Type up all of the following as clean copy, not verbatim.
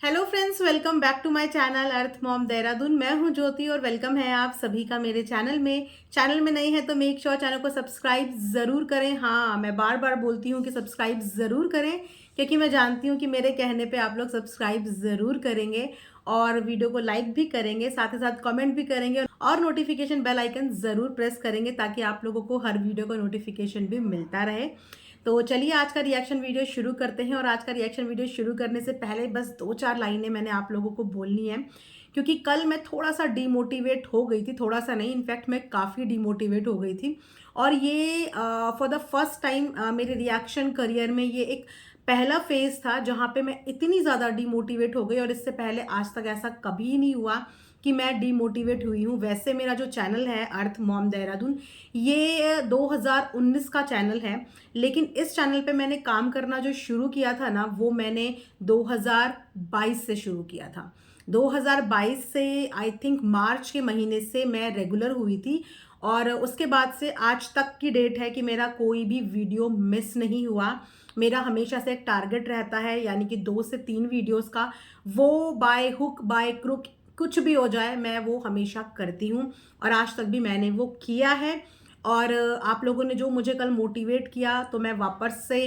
Hello friends, welcome back to my channel earth mom Dehradun. मैं हूं ज्योति और वेलकम है आप सभी का मेरे चैनल में नई है तो मेक श्योर चैनल को सब्सक्राइब ज़रूर करें। हाँ, मैं बार बार बोलती हूं कि सब्सक्राइब ज़रूर करें क्योंकि मैं जानती हूं कि मेरे कहने पे आप लोग सब्सक्राइब ज़रूर करेंगे और वीडियो को लाइक भी करेंगे, साथ ही साथ कमेंट भी करेंगे और नोटिफिकेशन बेल आइकन ज़रूर प्रेस करेंगे ताकि आप लोगों को हर वीडियो का नोटिफिकेशन भी मिलता रहे। तो चलिए आज का रिएक्शन वीडियो शुरू करते हैं। और आज का रिएक्शन वीडियो शुरू करने से पहले बस 2-4 लाइनें मैंने आप लोगों को बोलनी है क्योंकि कल मैं थोड़ा सा डिमोटिवेट हो गई थी। थोड़ा सा नहीं, इनफैक्ट मैं काफ़ी डिमोटिवेट हो गई थी। और ये फॉर द फर्स्ट टाइम मेरे रिएक्शन करियर में ये एक पहला फेज था जहाँ पे मैं इतनी ज़्यादा डिमोटिवेट हो गई। और इससे पहले आज तक ऐसा कभी नहीं हुआ कि मैं डिमोटिवेट हुई हूँ। वैसे मेरा जो चैनल है अर्थ मॉम देहरादून, ये 2019 का चैनल है, लेकिन इस चैनल पे मैंने काम करना जो शुरू किया था ना, वो मैंने 2022 से शुरू किया था। 2022 से आई थिंक मार्च के महीने से मैं रेगुलर हुई थी और उसके बाद से आज तक की डेट है कि मेरा कोई भी वीडियो मिस नहीं हुआ। मेरा हमेशा से एक टारगेट रहता है, यानी कि 2 से 3 वीडियोस का, वो बाय हुक बाय क्रुक कुछ भी हो जाए मैं वो हमेशा करती हूँ और आज तक भी मैंने वो किया है। और आप लोगों ने जो मुझे कल मोटिवेट किया तो मैं वापस से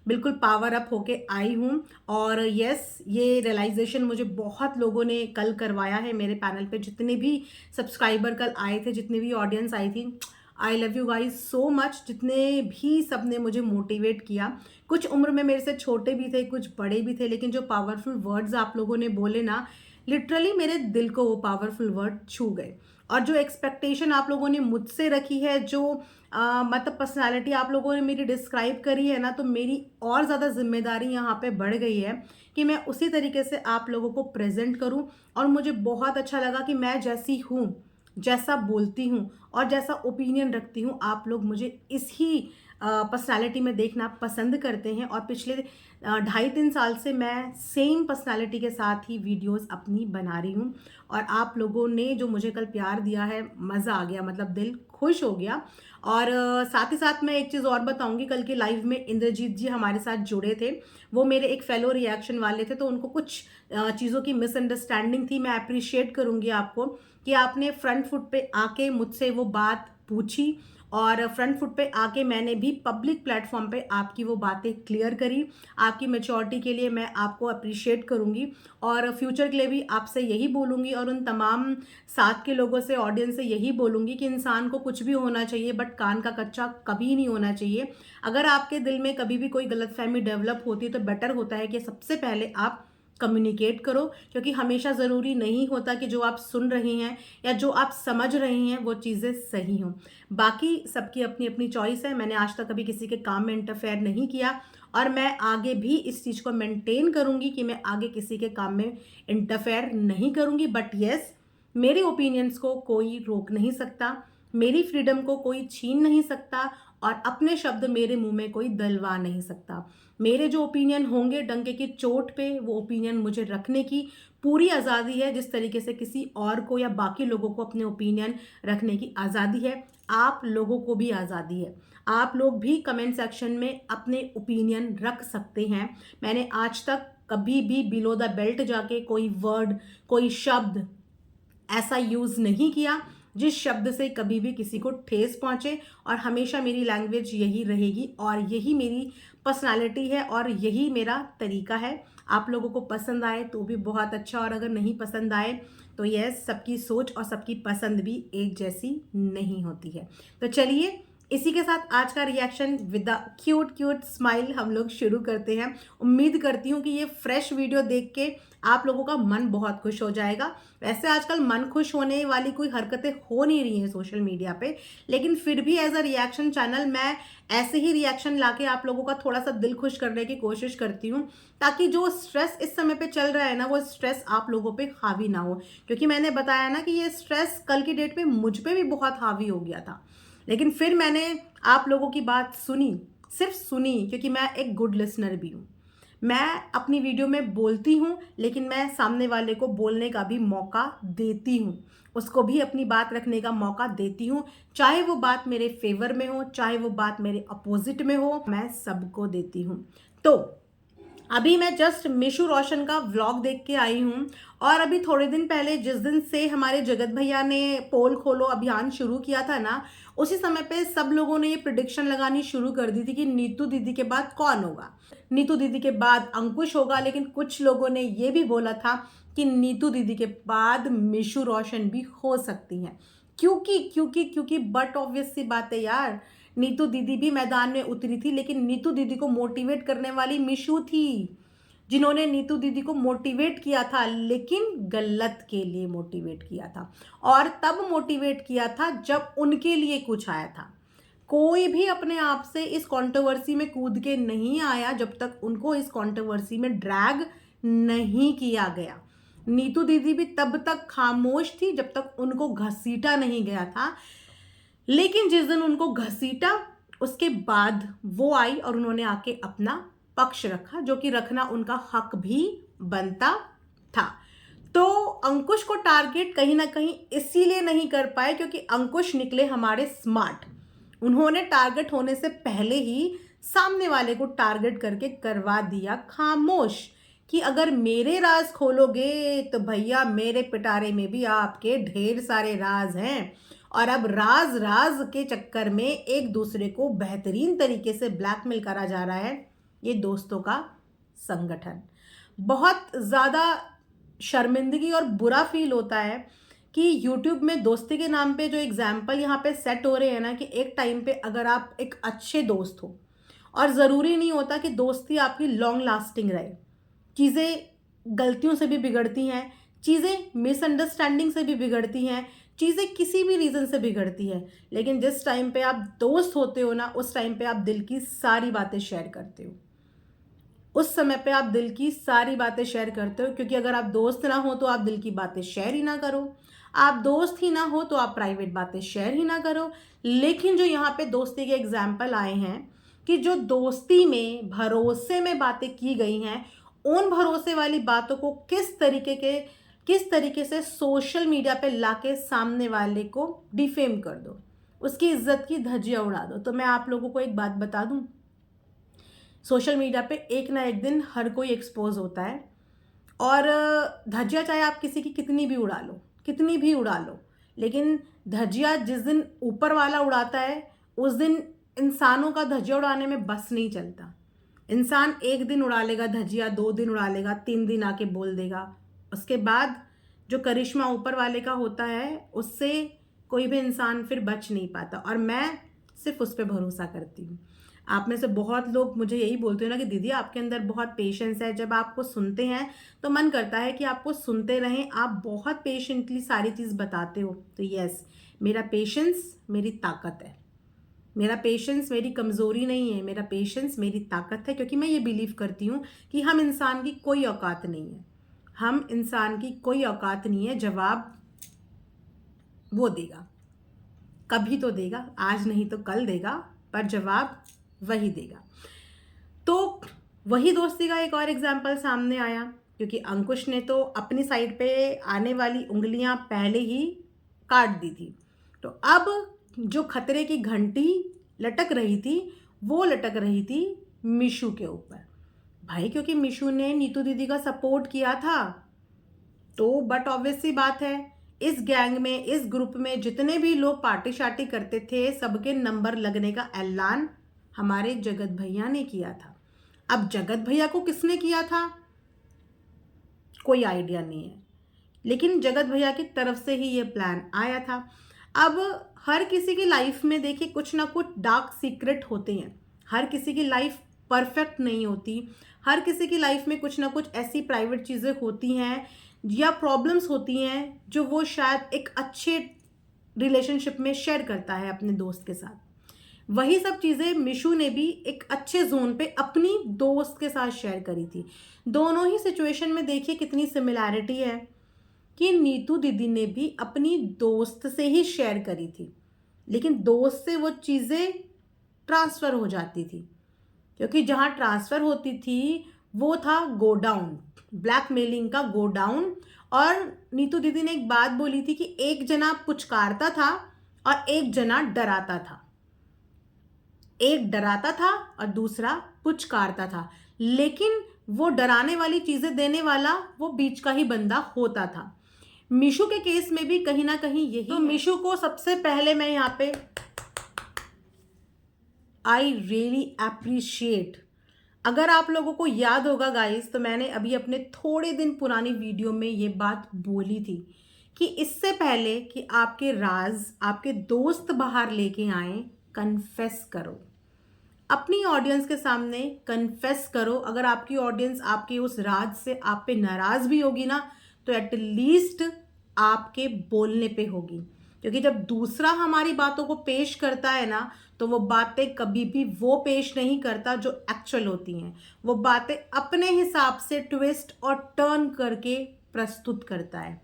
बिल्कुल पावर अप होके आई हूँ। और यस, ये रियलाइजेशन मुझे बहुत लोगों ने कल करवाया है। मेरे पैनल पे जितने भी सब्सक्राइबर कल आए थे, जितनी भी ऑडियंस आई थी, I love you guys so much. जितने भी सब ने मुझे मोटिवेट किया, कुछ उम्र में मेरे से छोटे भी थे, कुछ बड़े भी थे, लेकिन जो पावरफुल वर्ड्स आप लोगों ने बोले ना, लिटरली मेरे दिल को वो पावरफुल वर्ड छू गए। और जो एक्सपेक्टेशन आप लोगों ने मुझसे रखी है, जो मतलब पर्सनालिटी आप लोगों ने मेरी डिस्क्राइब करी है ना, तो मेरी और ज़्यादा जिम्मेदारी यहाँ पे बढ़ गई है कि मैं उसी तरीके से आप लोगों को प्रेजेंट करूँ। और मुझे बहुत अच्छा लगा कि मैं जैसी हूँ, जैसा बोलती हूँ और जैसा ओपिनियन रखती हूँ, आप लोग मुझे इसी पर्सनालिटी में देखना पसंद करते हैं। और पिछले 2.5-3 साल से मैं सेम पर्सनालिटी के साथ ही वीडियोस अपनी बना रही हूँ। और आप लोगों ने जो मुझे कल प्यार दिया है, मज़ा आ गया, मतलब दिल खुश हो गया। और साथ ही साथ मैं एक चीज़ और बताऊंगी, कल के लाइव में इंद्रजीत जी हमारे साथ जुड़े थे। वो मेरे एक फेलो रिएक्शन वाले थे, तो उनको कुछ चीज़ों की मिसअंडरस्टैंडिंग थी। मैं अप्रिशिएट करूंगी आपको कि आपने फ्रंट फुट पे आके मुझसे वो बात पूछी और फ्रंट फुट पे आके मैंने भी पब्लिक प्लेटफॉर्म पे आपकी वो बातें क्लियर करी। आपकी मैच्योरिटी के लिए मैं आपको अप्रिशिएट करूंगी और फ्यूचर के लिए भी आपसे यही बोलूंगी और उन तमाम साथ के लोगों से, ऑडियंस से यही बोलूंगी कि इंसान को कुछ भी होना चाहिए बट कान का कच्चा कभी नहीं होना चाहिए। अगर आपके दिल में कभी भी कोई गलतफहमी डेवलप होती है तो बेटर होता है कि सबसे पहले आप कम्युनिकेट करो, क्योंकि हमेशा ज़रूरी नहीं होता कि जो आप सुन रहे हैं या जो आप समझ रहे हैं वो चीज़ें सही हों। बाकी सबकी अपनी अपनी चॉइस है। मैंने आज तक कभी किसी के काम में इंटरफेयर नहीं किया और मैं आगे भी इस चीज़ को मेंटेन करूंगी कि मैं आगे किसी के काम में इंटरफेयर नहीं करूंगी। बट यस, मेरे ओपिनियंस को कोई रोक नहीं सकता, मेरी फ्रीडम को कोई छीन नहीं सकता और अपने शब्द मेरे मुंह में कोई दलवा नहीं सकता। मेरे जो ओपिनियन होंगे डंके की चोट पे, वो ओपिनियन मुझे रखने की पूरी आज़ादी है, जिस तरीके से किसी और को या बाकी लोगों को अपने ओपिनियन रखने की आज़ादी है। आप लोगों को भी आज़ादी है, आप लोग भी कमेंट सेक्शन में अपने ओपिनियन रख सकते हैं। मैंने आज तक कभी भी बिलो द बेल्ट जाके कोई वर्ड, कोई शब्द ऐसा यूज़ नहीं किया जिस शब्द से कभी भी किसी को ठेस पहुंचे। और हमेशा मेरी लैंग्वेज यही रहेगी और यही मेरी पर्सनालिटी है और यही मेरा तरीका है। आप लोगों को पसंद आए तो भी बहुत अच्छा, और अगर नहीं पसंद आए तो यस, सबकी सोच और सबकी पसंद भी एक जैसी नहीं होती है। तो चलिए, इसी के साथ आज का reaction with the cute cute smile हम लोग शुरू करते हैं। उम्मीद करती हूँ कि ये फ्रेश वीडियो देख के आप लोगों का मन बहुत खुश हो जाएगा। वैसे आजकल मन खुश होने वाली कोई हरकतें हो नहीं रही हैं सोशल मीडिया पे, लेकिन फिर भी एज अ रिएक्शन चैनल मैं ऐसे ही रिएक्शन लाके आप लोगों का थोड़ा सा दिल खुश करने की कोशिश करती हूँ, ताकि जो स्ट्रेस इस समय पे चल रहा है ना, वो स्ट्रेस आप लोगों पे हावी ना हो। क्योंकि मैंने बताया ना कि ये स्ट्रेस कल की डेट पे मुझ पे भी बहुत हावी हो गया था, लेकिन फिर मैंने आप लोगों की बात सुनी, सिर्फ सुनी, क्योंकि मैं एक गुड लिसनर भी हूँ। मैं अपनी वीडियो में बोलती हूँ, लेकिन मैं सामने वाले को बोलने का भी मौका देती हूँ, उसको भी अपनी बात रखने का मौका देती हूँ। चाहे वो बात मेरे फेवर में हो, चाहे वो बात मेरे अपोजिट में हो, मैं सबको देती हूँ। तो अभी मैं जस्ट मिशु रोशन का व्लॉग देख के आई हूँ। और अभी थोड़े दिन पहले जिस दिन से हमारे जगत भैया ने पोल खोलो अभियान शुरू किया था ना, उसी समय पे सब लोगों ने ये प्रिडिक्शन लगानी शुरू कर दी थी कि नीतू दीदी के बाद कौन होगा। नीतू दीदी के बाद अंकुश होगा, लेकिन कुछ लोगों ने ये भी बोला था कि नीतू दीदी के बाद मिशु रोशन भी हो सकती हैं। क्योंकि बट ऑब्वियस सी बात है यार, नीतू दीदी भी मैदान में उतरी थी, लेकिन नीतू दीदी को मोटिवेट करने वाली मिशु थी, जिन्होंने नीतू दीदी को मोटिवेट किया था, लेकिन गलत के लिए मोटिवेट किया था। और तब मोटिवेट किया था जब उनके लिए कुछ आया था। कोई भी अपने आप से इस कंट्रोवर्सी में कूद के नहीं आया जब तक उनको इस कंट्रोवर्सी में ड्रैग नहीं किया गया। नीतू दीदी भी तब तक खामोश थी जब तक उनको घसीटा नहीं गया था, लेकिन जिस दिन उनको घसीटा उसके बाद वो आई और उन्होंने आके अपना पक्ष रखा, जो कि रखना उनका हक भी बनता था। तो अंकुश को टारगेट कहीं ना कहीं इसीलिए नहीं कर पाए क्योंकि अंकुश निकले हमारे स्मार्ट। उन्होंने टारगेट होने से पहले ही सामने वाले को टारगेट करके करवा दिया खामोश कि अगर मेरे राज खोलोगे तो भैया मेरे पिटारे में भी आपके ढेर सारे राज हैं। और अब राज राज के चक्कर में एक दूसरे को बेहतरीन तरीके से ब्लैकमेल करा जा रहा है। ये दोस्तों का संगठन, बहुत ज़्यादा शर्मिंदगी और बुरा फील होता है कि YouTube में दोस्ती के नाम पे जो एग्जाम्पल यहाँ पे सेट हो रहे हैं ना, कि एक टाइम पे अगर आप एक अच्छे दोस्त हो, और ज़रूरी नहीं होता कि दोस्ती आपकी लॉन्ग लास्टिंग रहे, चीज़ें गलतियों से भी बिगड़ती हैं, चीज़ें मिसअंडरस्टैंडिंग से भी बिगड़ती हैं, चीज़ें किसी भी रीज़न से बिगड़ती हैं, लेकिन जिस टाइम पे आप दोस्त होते हो ना, उस टाइम पे आप दिल की सारी बातें शेयर करते हो। उस समय पे आप दिल की सारी बातें शेयर करते हो, क्योंकि अगर आप दोस्त ना हो तो आप दिल की बातें शेयर ही ना करो, आप दोस्त ही ना हो तो आप प्राइवेट बातें शेयर ही ना करो। लेकिन जो यहाँ पे दोस्ती के एग्जाम्पल आए हैं कि जो दोस्ती में भरोसे में बातें की गई हैं, उन भरोसे वाली बातों को किस तरीके से सोशल मीडिया पे लाके सामने वाले को डिफेम कर दो, उसकी इज्जत की धज्जियां उड़ा दो। तो मैं आप लोगों को एक बात बता दूं, सोशल मीडिया पे एक ना एक दिन हर कोई एक्सपोज होता है। और धज्जियां चाहे आप किसी की कितनी भी उड़ा लो, लेकिन धज्जियां जिस दिन ऊपर वाला उड़ाता है उस दिन इंसानों का धज्जियां उड़ाने में बस नहीं चलता। इंसान एक दिन उड़ा लेगा धज्जियां, 2 दिन उड़ा लेगा, 3 दिन आके बोल देगा, उसके बाद जो करिश्मा ऊपर वाले का होता है उससे कोई भी इंसान फिर बच नहीं पाता। और मैं सिर्फ उस पर भरोसा करती हूँ। आप में से बहुत लोग मुझे यही बोलते हो ना कि दीदी आपके अंदर बहुत पेशेंस है, जब आपको सुनते हैं तो मन करता है कि आपको सुनते रहें, आप बहुत पेशेंटली सारी चीज़ बताते हो। तो यस, मेरा पेशेंस मेरी ताकत है, मेरा पेशेंस मेरी कमज़ोरी नहीं है, मेरा पेशेंस मेरी ताकत है, क्योंकि मैं ये बिलीव करती हूँ कि हम इंसान की कोई औकात नहीं है, हम इंसान की कोई औकात नहीं है। जवाब वो देगा, कभी तो देगा, आज नहीं तो कल देगा, पर जवाब वही देगा। तो वही दोस्ती का एक और एग्जाम्पल सामने आया, क्योंकि अंकुश ने तो अपनी साइड पे आने वाली उंगलियां पहले ही काट दी थी। तो अब जो खतरे की घंटी लटक रही थी वो लटक रही थी मिशु के ऊपर भाई, क्योंकि मिशु ने नीतू दीदी का सपोर्ट किया था। तो बट ऑब्वियस सी बात है, इस गैंग में, इस ग्रुप में जितने भी लोग पार्टी शार्टी करते थे, सबके नंबर लगने का ऐलान हमारे जगत भैया ने किया था। अब जगत भैया को किसने किया था कोई आइडिया नहीं है, लेकिन जगत भैया की तरफ से ही ये प्लान आया था। अब हर किसी की लाइफ में देखिए कुछ ना कुछ डार्क सीक्रेट होते हैं, हर किसी की लाइफ परफेक्ट नहीं होती, हर किसी की लाइफ में कुछ ना कुछ ऐसी प्राइवेट चीज़ें होती हैं या प्रॉब्लम्स होती हैं जो वो शायद एक अच्छे रिलेशनशिप में शेयर करता है अपने दोस्त के साथ। वही सब चीज़ें मिशु ने भी एक अच्छे जोन पे अपनी दोस्त के साथ शेयर करी थी। दोनों ही सिचुएशन में देखिए कितनी सिमिलैरिटी है कि नीतू दीदी ने भी अपनी दोस्त से ही शेयर करी थी, लेकिन दोस्त से वो चीज़ें ट्रांसफ़र हो जाती थी, क्योंकि जहाँ ट्रांसफ़र होती थी वो था गोडाउन, ब्लैकमेलिंग का गोडाउन। और नीतू दीदी ने एक बात बोली थी कि एक जना पुचकारता था और एक जना डराता था, एक डराता था और दूसरा पुचकारता था, लेकिन वो डराने वाली चीजें देने वाला वो बीच का ही बंदा होता था। मीशू के केस में भी कहीं ना कहीं यही तो मीशू को सबसे पहले मैं यहाँ पे आई रियली अप्रिशिएट। अगर आप लोगों को याद होगा गाइस, तो मैंने अभी अपने थोड़े दिन पुरानी वीडियो में ये बात बोली थी कि इससे पहले कि आपके राज आपके दोस्त बाहर लेके आए, कन्फेस करो अपनी ऑडियंस के सामने, कन्फेस करो। अगर आपकी ऑडियंस आपके उस राज से आप पे नाराज भी होगी ना, तो एटलीस्ट आपके बोलने पे होगी। क्योंकि जब दूसरा हमारी बातों को पेश करता है ना, तो वो बातें कभी भी वो पेश नहीं करता जो एक्चुअल होती हैं। वो बातें अपने हिसाब से ट्विस्ट और टर्न करके प्रस्तुत करता है।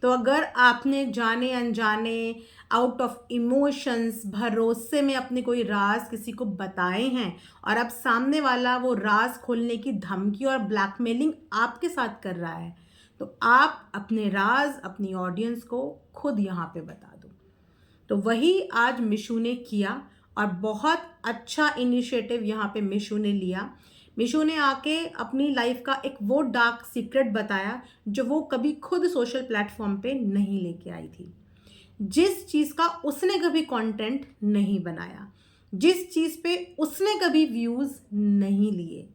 तो अगर आपने जाने अनजाने, आउट ऑफ इमोशंस, भरोसे में अपने कोई राज किसी को बताए हैं और अब सामने वाला वो राज खोलने की धमकी और ब्लैकमेलिंग आपके साथ कर रहा है, तो आप अपने राज अपनी ऑडियंस को खुद यहाँ पे बता दो। तो वही आज मीशू ने किया और बहुत अच्छा इनिशिएटिव यहाँ पे मीशू ने लिया। मीशू ने आके अपनी लाइफ का एक वो डार्क सीक्रेट बताया जो वो कभी खुद सोशल प्लेटफॉर्म पे नहीं लेके आई थी। जिस चीज़ का उसने कभी कंटेंट नहीं बनाया, जिस चीज़ पे उसने कभी व्यूज़ नहीं लिए,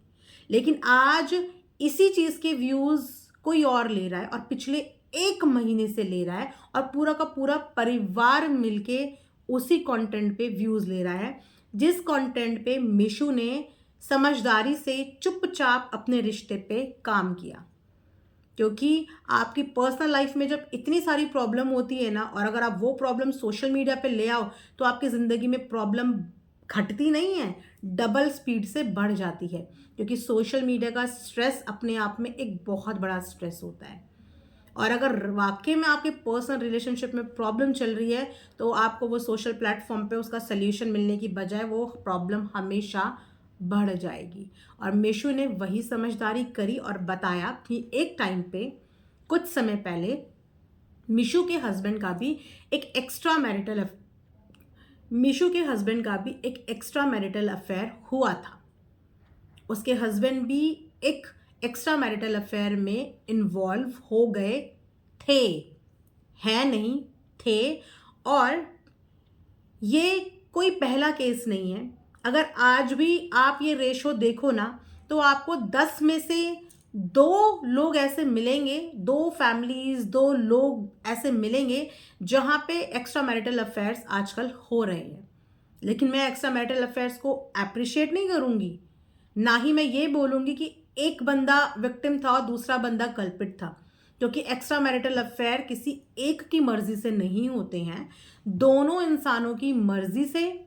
लेकिन आज इसी चीज़ के व्यूज़ कोई और ले रहा है और पिछले 1 महीने से ले रहा है और पूरा का पूरा परिवार मिलके उसी कंटेंट पे व्यूज़ ले रहा है, जिस कंटेंट पे मीशू ने समझदारी से चुपचाप अपने रिश्ते पे काम किया। क्योंकि आपकी पर्सनल लाइफ में जब इतनी सारी प्रॉब्लम होती है ना, और अगर आप वो प्रॉब्लम सोशल मीडिया पे ले आओ, तो आपकी ज़िंदगी में प्रॉब्लम घटती नहीं है, डबल स्पीड से बढ़ जाती है। क्योंकि सोशल मीडिया का स्ट्रेस अपने आप में एक बहुत बड़ा स्ट्रेस होता है। और अगर वाकई में आपके पर्सनल रिलेशनशिप में प्रॉब्लम चल रही है, तो आपको वो सोशल प्लेटफॉर्म पे उसका सल्यूशन मिलने की बजाय वो प्रॉब्लम हमेशा बढ़ जाएगी। और मीशू ने वही समझदारी करी और बताया कि एक टाइम पे, कुछ समय पहले, मीशू के हस्बैंड का भी एक एक्स्ट्रा मैरिटल अफेयर हुआ था। उसके हस्बैंड भी एक एक्स्ट्रा मैरिटल अफेयर में इन्वॉल्व हो गए थे, है नहीं थे। और ये कोई पहला केस नहीं है। अगर आज भी आप ये रेशो देखो ना, तो आपको 10 में से 2 लोग ऐसे मिलेंगे, 2 फैमिलीज, 2 लोग ऐसे मिलेंगे जहाँ पे एक्स्ट्रा मैरिटल अफेयर्स आजकल हो रहे हैं। लेकिन मैं एक्स्ट्रा मैरिटल अफेयर्स को अप्रिशिएट नहीं करूँगी, ना ही मैं ये बोलूँगी कि एक बंदा विक्टिम था और दूसरा बंदा कल्पिट था। क्योंकि एक्स्ट्रा मैरिटल अफेयर किसी एक की मर्जी से नहीं होते हैं, दोनों इंसानों की मर्जी से,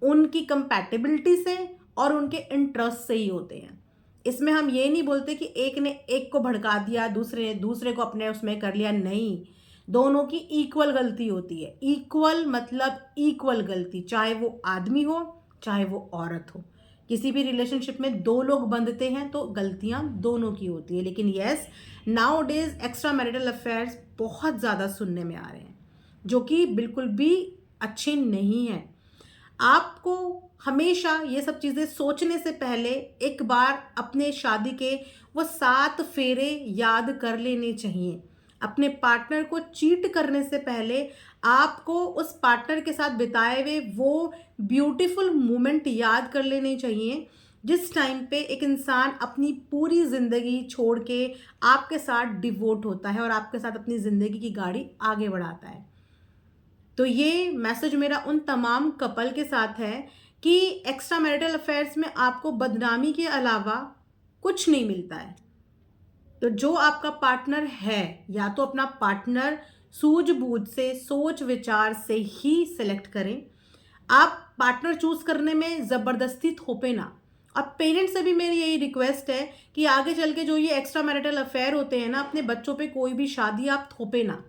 उनकी कंपैटिबिलिटी से और उनके इंटरेस्ट से ही होते हैं। इसमें हम ये नहीं बोलते कि एक ने एक को भड़का दिया, दूसरे ने दूसरे को अपने उसमें कर लिया, नहीं। दोनों की इक्वल गलती होती है। इक्वल मतलब इक्वल गलती, चाहे वो आदमी हो चाहे वो औरत हो। किसी भी रिलेशनशिप में 2 लोग बंधते हैं तो गलतियां दोनों की होती है। लेकिन yes, now days extra marital affairs बहुत ज़्यादा सुनने में आ रहे हैं, जो कि बिल्कुल भी अच्छे नहीं हैं। आपको हमेशा ये सब चीज़ें सोचने से पहले एक बार अपने शादी के वो 7 फेरे याद कर लेने चाहिए। अपने पार्टनर को चीट करने से पहले आपको उस पार्टनर के साथ बिताए हुए वो ब्यूटीफुल मोमेंट याद कर लेने चाहिए, जिस टाइम पे एक इंसान अपनी पूरी ज़िंदगी छोड़ के आपके साथ डिवोट होता है और आपके साथ अपनी ज़िंदगी की गाड़ी आगे बढ़ाता है। तो ये मैसेज मेरा उन तमाम कपल के साथ है कि एक्स्ट्रा मैरिटल अफेयर्स में आपको बदनामी के अलावा कुछ नहीं मिलता है। तो जो आपका पार्टनर है, या तो अपना पार्टनर सूझबूझ से, सोच विचार से ही सिलेक्ट करें। आप पार्टनर चूज करने में ज़बरदस्ती थोपे ना। और पेरेंट्स से भी मेरी यही रिक्वेस्ट है कि आगे चल के जो ये एक्स्ट्रा मैरिटल अफेयर होते हैं ना, अपने बच्चों पे कोई भी शादी आप थोपे ना,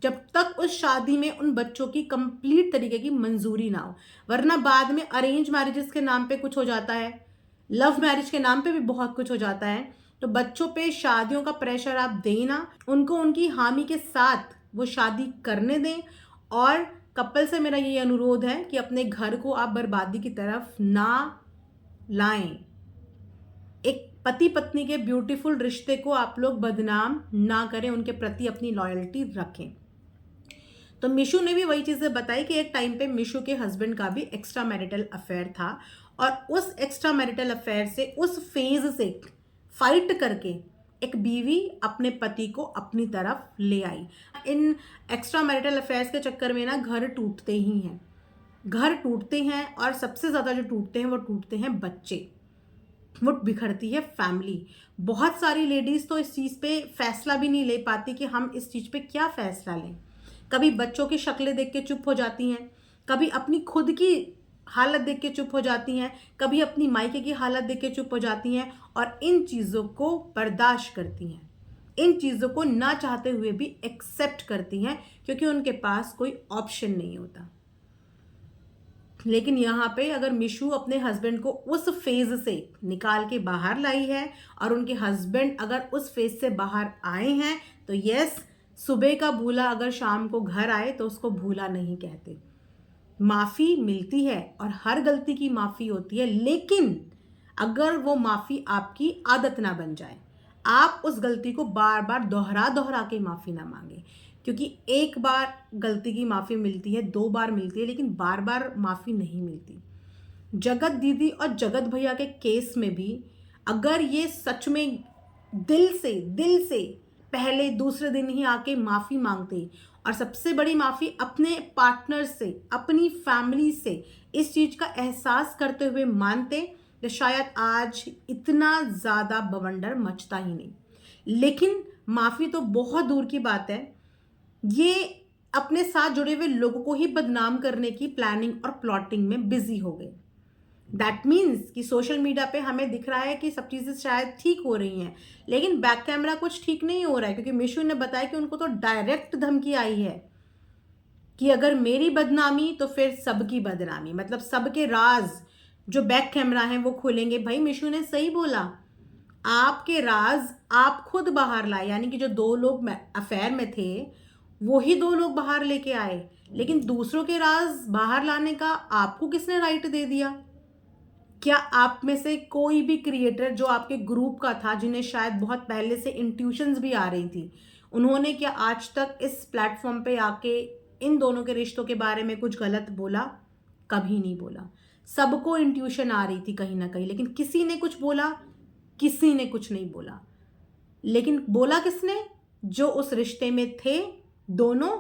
जब तक उस शादी में उन बच्चों की कंप्लीट तरीके की मंजूरी ना हो। वरना बाद में अरेंज मैरिजेस के नाम पे कुछ हो जाता है, लव मैरिज के नाम पे भी बहुत कुछ हो जाता है। तो बच्चों पे शादियों का प्रेशर आप दें ना, उनको उनकी हामी के साथ वो शादी करने दें। और कपल से मेरा ये अनुरोध है कि अपने घर को आप बर्बादी की तरफ ना लाएं। एक पति पत्नी के ब्यूटीफुल रिश्ते को आप लोग बदनाम ना करें, उनके प्रति अपनी लॉयल्टी रखें। तो मिशू ने भी वही चीज़ें बताई कि एक टाइम पे मिशू के हस्बैंड का भी एक्स्ट्रा मैरिटल अफेयर था, और उस एक्स्ट्रा मैरिटल अफेयर से, उस फेज से फाइट करके एक बीवी अपने पति को अपनी तरफ ले आई। इन एक्स्ट्रा मैरिटल अफेयर्स के चक्कर में ना घर टूटते ही हैं, घर टूटते हैं, और सबसे ज़्यादा जो टूटते हैं वो टूटते हैं बच्चे, वो बिखरती है फैमिली। बहुत सारी लेडीज़ तो इस चीज़ पे फैसला भी नहीं ले पाती कि हम इस चीज़ पे क्या फ़ैसला लें। कभी बच्चों की शक्लें देख के चुप हो जाती हैं, कभी अपनी खुद की हालत देख के चुप हो जाती हैं, कभी अपनी मायके की हालत देख के चुप हो जाती हैं, और इन चीज़ों को बर्दाश्त करती हैं, इन चीज़ों को ना चाहते हुए भी एक्सेप्ट करती हैं, क्योंकि उनके पास कोई ऑप्शन नहीं होता। लेकिन यहाँ पे अगर मिशू अपने हस्बैंड को उस फेज से निकाल के बाहर लाई है, और उनके हस्बैंड अगर उस फेज से बाहर आए हैं, तो यस, सुबह का भूला अगर शाम को घर आए तो उसको भूला नहीं कहते। माफ़ी मिलती है और हर गलती की माफ़ी होती है, लेकिन अगर वो माफ़ी आपकी आदत ना बन जाए, आप उस गलती को बार बार दोहरा दोहरा के माफ़ी ना मांगे, क्योंकि एक बार गलती की माफ़ी मिलती है, 2 बार मिलती है, लेकिन बार बार माफ़ी नहीं मिलती। जगत दीदी और जगत भैया के केस में भी अगर ये सच में दिल से पहले दूसरे दिन ही आके माफ़ी मांगते, और सबसे बड़ी माफ़ी अपने पार्टनर से, अपनी फैमिली से इस चीज़ का एहसास करते हुए मानते, तो शायद आज इतना ज़्यादा बवंडर मचता ही नहीं। लेकिन माफ़ी तो बहुत दूर की बात है, ये अपने साथ जुड़े हुए लोगों को ही बदनाम करने की प्लानिंग और प्लॉटिंग में बिजी हो गए। दैट मीन्स कि सोशल मीडिया पे हमें दिख रहा है कि सब चीज़ें शायद ठीक हो रही हैं, लेकिन बैक कैमरा कुछ ठीक नहीं हो रहा है, क्योंकि मिशू ने बताया कि उनको तो डायरेक्ट धमकी आई है कि अगर मेरी बदनामी तो फिर सबकी बदनामी, मतलब सबके राज जो बैक कैमरा हैं वो खुलेंगे। भाई मिशू ने सही बोला, आपके राज आप खुद बाहर लाए, यानी कि जो 2 लोग अफेयर में थे वही 2 लोग बाहर लेके आए, लेकिन दूसरों के राज बाहर लाने का आपको किसने राइट दे दिया? क्या आप में से कोई भी क्रिएटर जो आपके ग्रुप का था, जिन्हें शायद बहुत पहले से इंट्यूशंस भी आ रही थी, उन्होंने क्या आज तक इस प्लेटफॉर्म पे आके इन दोनों के रिश्तों के बारे में कुछ गलत बोला? कभी नहीं बोला। सबको इंट्यूशन आ रही थी कहीं ना कहीं, लेकिन किसी ने कुछ बोला? किसी ने कुछ नहीं बोला। लेकिन बोला किसने? जो उस रिश्ते में थे दोनों,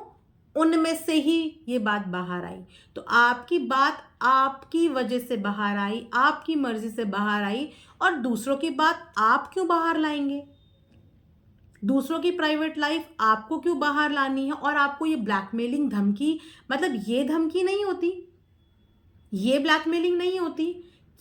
उनमें से ही ये बात बाहर आई। तो आपकी बात आपकी वजह से बाहर आई, आपकी मर्जी से बाहर आई, और दूसरों की बात आप क्यों बाहर लाएंगे? दूसरों की प्राइवेट लाइफ आपको क्यों बाहर लानी है? और आपको ये ब्लैकमेलिंग धमकी, मतलब ये धमकी नहीं होती, ये ब्लैकमेलिंग नहीं होती।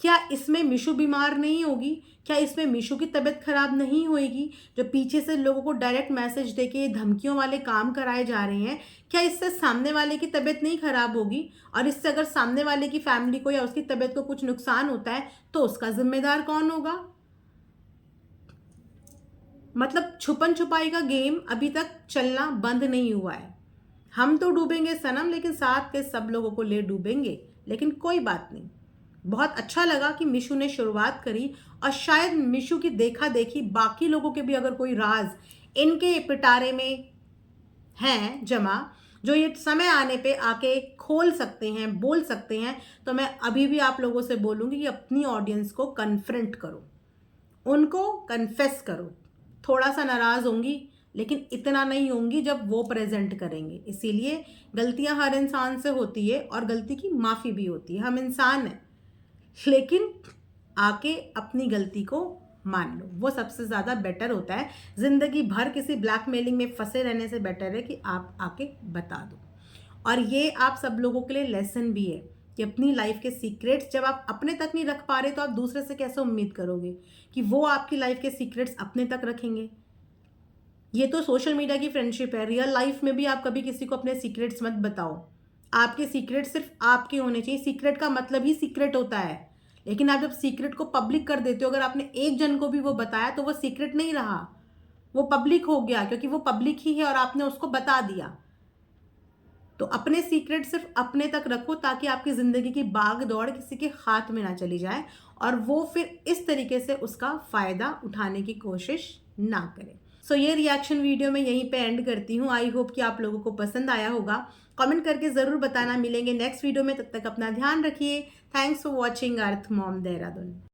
क्या इसमें मिशू बीमार नहीं होगी? क्या इसमें मिशू की तबीयत खराब नहीं होएगी? जो पीछे से लोगों को डायरेक्ट मैसेज देके धमकियों वाले काम कराए जा रहे हैं, क्या इससे सामने वाले की तबीयत नहीं खराब होगी? और इससे अगर सामने वाले की फैमिली को या उसकी तबीयत को कुछ नुकसान होता है तो उसका जिम्मेदार कौन होगा? मतलब छुपन छुपाई का गेम अभी तक चलना बंद नहीं हुआ है। हम तो डूबेंगे सनम, लेकिन साथ के सब लोगों को ले डूबेंगे। लेकिन कोई बात नहीं, बहुत अच्छा लगा कि मिशू ने शुरुआत करी, और शायद मिशू की देखा देखी बाकी लोगों के भी अगर कोई राज इनके पिटारे में हैं जमा, जो ये समय आने पे आके खोल सकते हैं, बोल सकते हैं, तो मैं अभी भी आप लोगों से बोलूँगी कि अपनी ऑडियंस को कन्फ्रंट करो, उनको कन्फेस करो। थोड़ा सा नाराज़ होंगी, लेकिन इतना नहीं होंगी जब वो प्रेजेंट करेंगे। इसीलिए गलतियां हर इंसान से होती है, और गलती की माफ़ी भी होती है। हम इंसान हैं, लेकिन आके अपनी गलती को मान लो, वो सबसे ज़्यादा बेटर होता है। ज़िंदगी भर किसी ब्लैकमेलिंग में फंसे रहने से बेटर है कि आप आके बता दो। और ये आप सब लोगों के लिए लेसन भी है कि अपनी लाइफ के सीक्रेट्स जब आप अपने तक नहीं रख पा रहे, तो आप दूसरे से कैसे उम्मीद करोगे कि वो आपकी लाइफ के सीक्रेट्स अपने तक रखेंगे? ये तो सोशल मीडिया की फ्रेंडशिप है। रियल लाइफ में भी आप कभी किसी को अपने सीक्रेट्स मत बताओ। आपके सीक्रेट सिर्फ आपके होने चाहिए। सीक्रेट का मतलब ही सीक्रेट होता है, लेकिन आप जब सीक्रेट को पब्लिक कर देते हो, अगर आपने एक जन को भी वो बताया तो वो सीक्रेट नहीं रहा, वो पब्लिक हो गया, क्योंकि वो पब्लिक ही है और आपने उसको बता दिया। तो अपने सीक्रेट सिर्फ अपने तक रखो, ताकि आपकी ज़िंदगी की भाग दौड़ किसी के हाथ में ना चली जाए, और वो फिर इस तरीके से उसका फ़ायदा उठाने की कोशिश ना करें। सो ये रिएक्शन वीडियो मैं यहीं पे एंड करती हूँ। आई होप कि आप लोगों को पसंद आया होगा। कमेंट करके ज़रूर बताना। मिलेंगे नेक्स्ट वीडियो में, तब तक अपना ध्यान रखिए। Thanks for watching earth mom Dehradun.